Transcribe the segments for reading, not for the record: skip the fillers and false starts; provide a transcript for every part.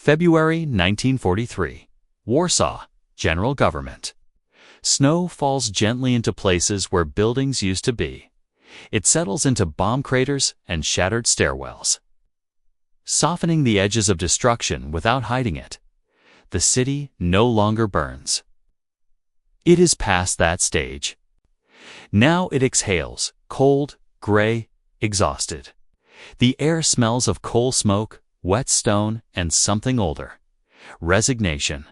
February 1943. Warsaw, General Government. Snow falls gently into places where buildings used to be. It settles into bomb craters and shattered stairwells, softening the edges of destruction without hiding it. The city no longer burns. It is past that stage. Now it exhales, cold, gray, exhausted. The air smells of coal smoke, wet stone, and something older. Resignation.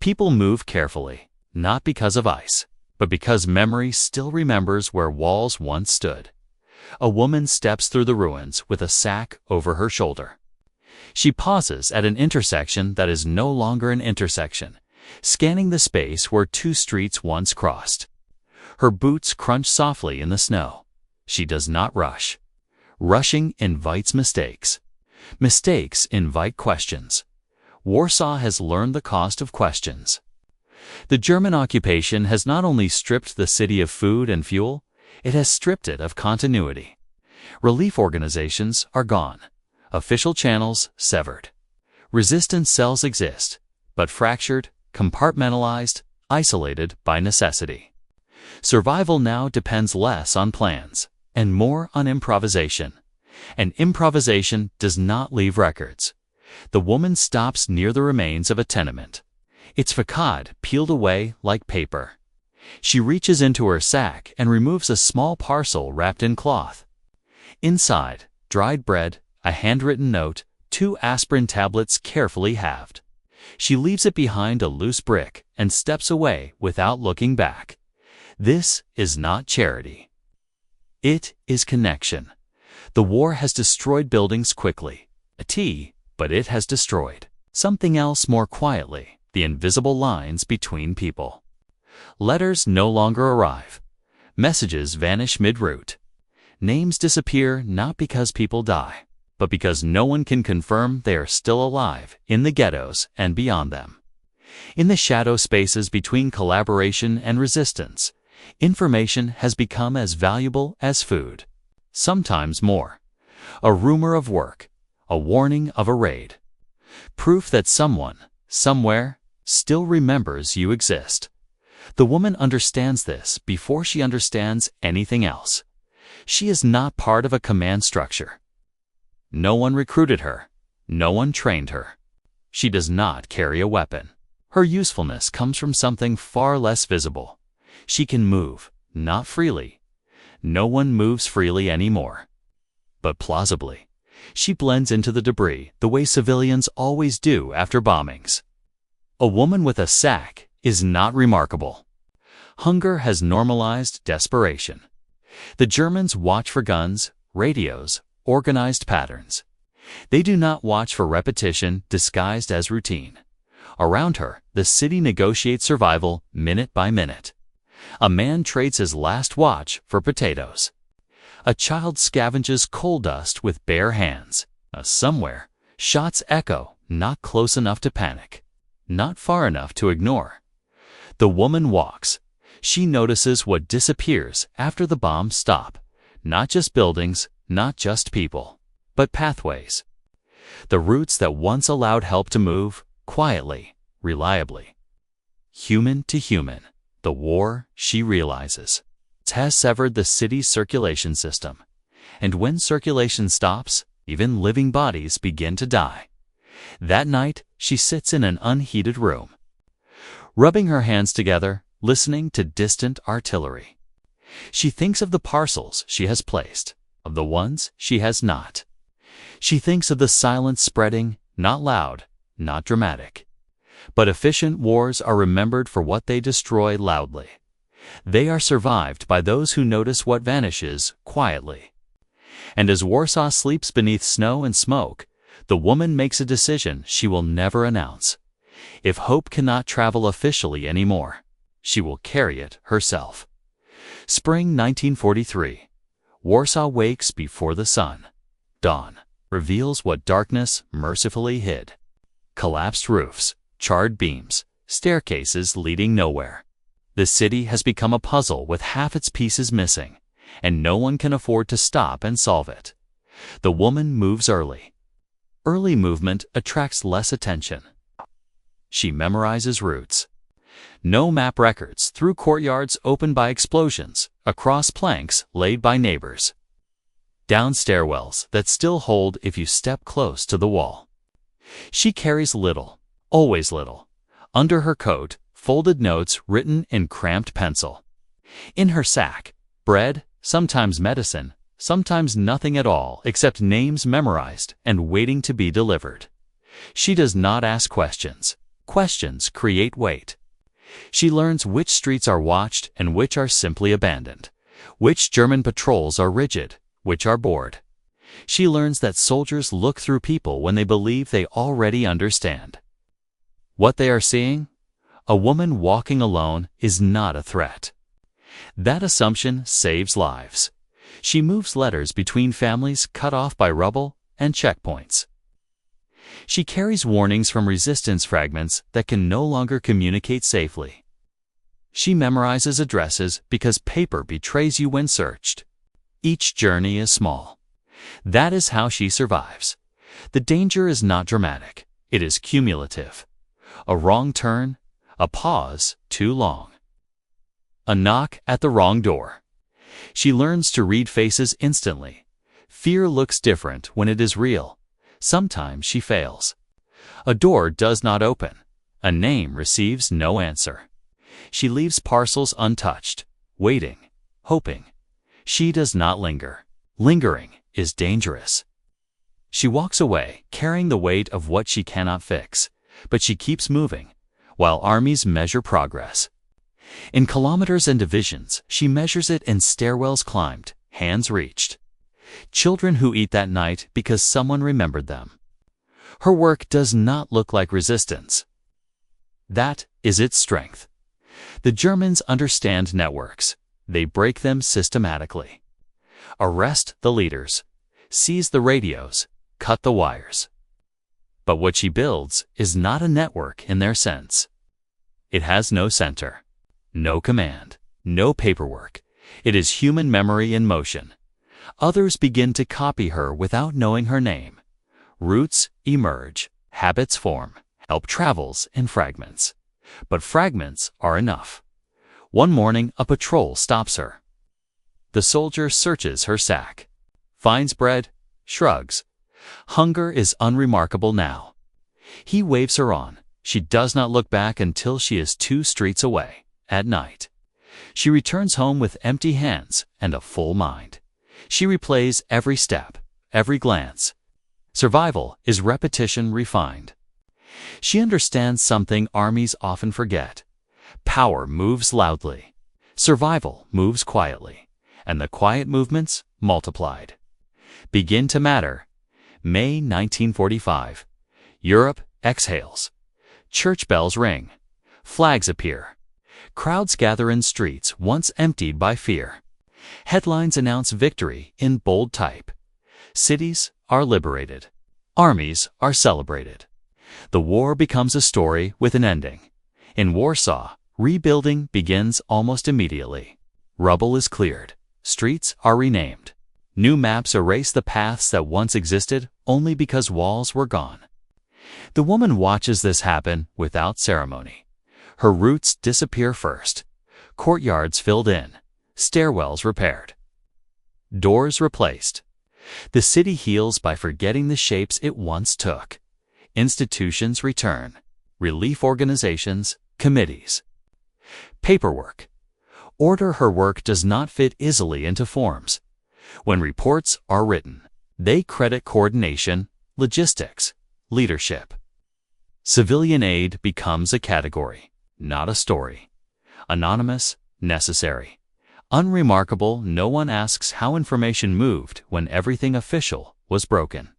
People move carefully, not because of ice, but because memory still remembers where walls once stood. A woman steps through the ruins with a sack over her shoulder. She pauses at an intersection that is no longer an intersection, scanning the space where two streets once crossed. Her boots crunch softly in the snow. She does not rush. Rushing invites mistakes. Mistakes invite questions. Warsaw has learned the cost of questions. The German occupation has not only stripped the city of food and fuel, it has stripped it of continuity. Relief organizations are gone. Official channels severed. Resistance cells exist, but fractured, compartmentalized, isolated by necessity. Survival now depends less on plans and more on improvisation. And improvisation does not leave records. The woman stops near the remains of a tenement. Its facade peeled away like paper. She reaches into her sack and removes a small parcel wrapped in cloth. Inside, dried bread, a handwritten note, 2 aspirin tablets carefully halved. She leaves it behind a loose brick and steps away without looking back. This is not charity. It is connection. The war has destroyed buildings quickly, but it has destroyed something else more quietly, the invisible lines between people. Letters no longer arrive. Messages vanish mid-route. Names disappear not because people die, but because no one can confirm they are still alive in the ghettos and beyond them. In the shadow spaces between collaboration and resistance, information has become as valuable as food. Sometimes more. A rumor of work, a warning of a raid. Proof that someone, somewhere, still remembers you exist. The woman understands this before she understands anything else. She is not part of a command structure. No one recruited her. No one trained her. She does not carry a weapon. Her usefulness comes from something far less visible. She can move, not freely. No one moves freely anymore. But plausibly, she blends into the debris the way civilians always do after bombings. A woman with a sack is not remarkable. Hunger has normalized desperation. The Germans watch for guns, radios, organized patterns. They do not watch for repetition disguised as routine. Around her, the city negotiates survival minute by minute. A man trades his last watch for potatoes. A child scavenges coal dust with bare hands. Somewhere, shots echo, not close enough to panic, not far enough to ignore. The woman walks. She notices what disappears after the bombs stop. Not just buildings, not just people, but pathways. The routes that once allowed help to move, quietly, reliably. Human to human. The war, she realizes, has severed the city's circulation system. And when circulation stops, even living bodies begin to die. That night, she sits in an unheated room, rubbing her hands together, listening to distant artillery. She thinks of the parcels she has placed, of the ones she has not. She thinks of the silence spreading, not loud, not dramatic. But efficient wars are remembered for what they destroy loudly. They are survived by those who notice what vanishes quietly. And as Warsaw sleeps beneath snow and smoke, the woman makes a decision she will never announce. If hope cannot travel officially anymore, she will carry it herself. Spring 1943. Warsaw wakes before the sun. Dawn reveals what darkness mercifully hid. Collapsed roofs, charred beams, staircases leading nowhere. The city has become a puzzle with half its pieces missing, and no one can afford to stop and solve it. The woman moves early. Early movement attracts less attention. She memorizes routes. No map records through courtyards opened by explosions, across planks laid by neighbors. Down stairwells that still hold if you step close to the wall. She carries little, always little. Under her coat, folded notes written in cramped pencil. In her sack, bread, sometimes medicine, sometimes nothing at all except names memorized and waiting to be delivered. She does not ask questions. Questions create weight. She learns which streets are watched and which are simply abandoned, which German patrols are rigid, which are bored. She learns that soldiers look through people when they believe they already understand. What they are seeing? A woman walking alone is not a threat. That assumption saves lives. She moves letters between families cut off by rubble and checkpoints. She carries warnings from resistance fragments that can no longer communicate safely. She memorizes addresses because paper betrays you when searched. Each journey is small. That is how she survives. The danger is not dramatic. It is cumulative. A wrong turn, a pause too long. A knock at the wrong door. She learns to read faces instantly. Fear looks different when it is real. Sometimes she fails. A door does not open. A name receives no answer. She leaves parcels untouched, waiting, hoping. She does not linger. Lingering is dangerous. She walks away, carrying the weight of what she cannot fix, but she keeps moving, while armies measure progress. In kilometers and divisions, she measures it in stairwells climbed, hands reached. Children who eat that night because someone remembered them. Her work does not look like resistance. That is its strength. The Germans understand networks. They break them systematically. Arrest the leaders. Seize the radios. Cut the wires. But what she builds is not a network in their sense. It has no center, no command, no paperwork. It is human memory in motion. Others begin to copy her without knowing her name. Roots emerge, habits form, help travels in fragments. But fragments are enough. One morning, a patrol stops her. The soldier searches her sack, finds bread, shrugs. Hunger is unremarkable now. He waves her on. She does not look back until she is 2 streets away, at night. She returns home with empty hands and a full mind. She replays every step, every glance. Survival is repetition refined. She understands something armies often forget. Power moves loudly. Survival moves quietly. And the quiet movements multiplied. Begin to matter. May 1945. Europe exhales. Church bells ring. Flags appear. Crowds gather in streets once emptied by fear. Headlines announce victory in bold type. Cities are liberated. Armies are celebrated. The war becomes a story with an ending. In Warsaw, rebuilding begins almost immediately. Rubble is cleared. Streets are renamed. New maps erase the paths that once existed only because walls were gone. The woman watches this happen without ceremony. Her roots disappear first. Courtyards filled in. Stairwells repaired. Doors replaced. The city heals by forgetting the shapes it once took. Institutions return. Relief organizations, committees. Paperwork. Order. Her work does not fit easily into forms. When reports are written, they credit coordination, logistics, leadership. Civilian aid becomes a category, not a story. Anonymous, necessary. Unremarkable, no one asks how information moved when everything official was broken.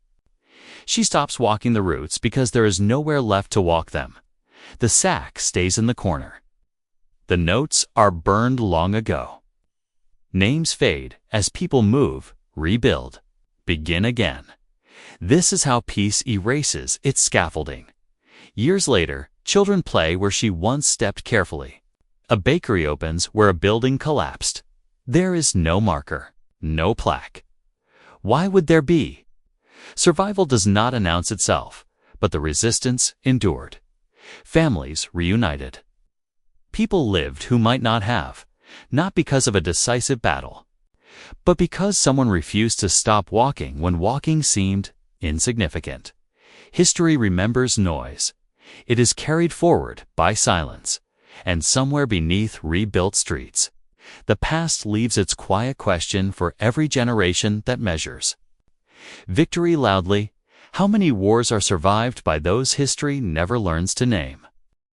She stops walking the routes because there is nowhere left to walk them. The sack stays in the corner. The notes are burned long ago. Names fade as people move, rebuild, begin again. This is how peace erases its scaffolding. Years later, children play where she once stepped carefully. A bakery opens where a building collapsed. There is no marker, no plaque. Why would there be? Survival does not announce itself, but the resistance endured. Families reunited. People lived who might not have, not because of a decisive battle, but because someone refused to stop walking when walking seemed insignificant. History remembers noise. It is carried forward by silence, and somewhere beneath rebuilt streets, the past leaves its quiet question for every generation that measures. Victory loudly. How many wars are survived by those history never learns to name?